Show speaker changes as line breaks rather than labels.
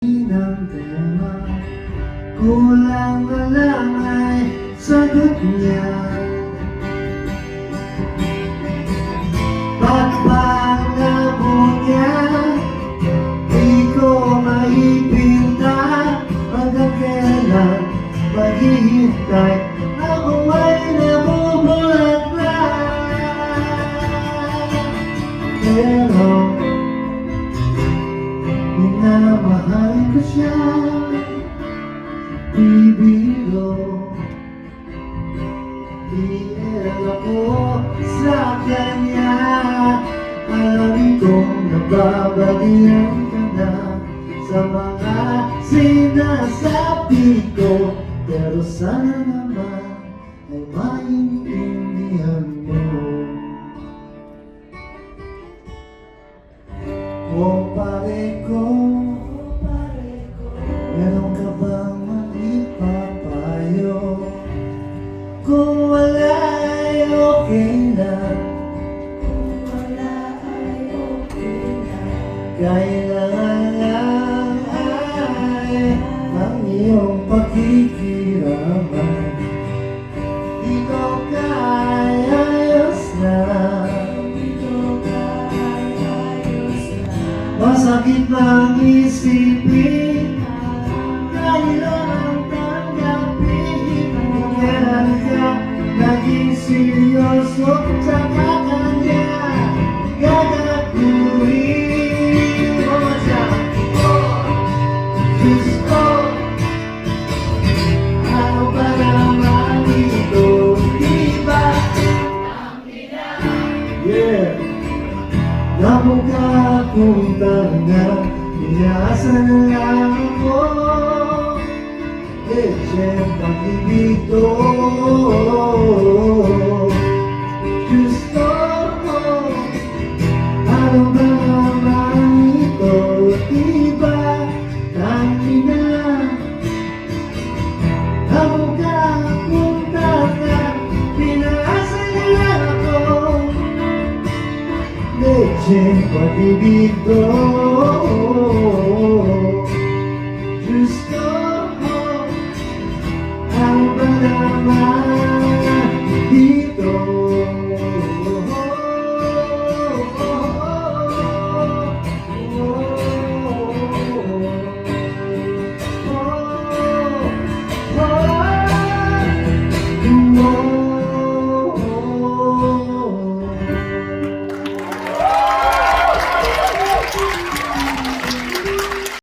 ng tema, kulang na lang ay sagot niya. Pagpangako niya, di ko maipinta hanggang kailan maghihintay. Ako ay namumulaklak, pero minamahal ko siya, bibiro. Iel ako sa kanya, alam kong nababalian ka na sa mga sinasabi ko, pero sana naman ay maintindihan mo. Kumpare ko, meron ka bang maipapayo? Kung wala ay okay lang, kailangan lang ay ang iyong pakikiraman. Ikaw kay ayos na, masakit lang isipin, kailangan tanggapin. Kailan ka naging seryoso sa kanya, gagaguhin mo siya. Diyos ko, ano ba naman ito? Diba? Yeah! Namukha kong tanga, inaasa na lang ako. Lecheng pag-ibig to, Diyos ko, ano ba naman ito? Diba? Tangina, namukha kong tanga, inaasa na lang ako. Lecheng pag-ibig to.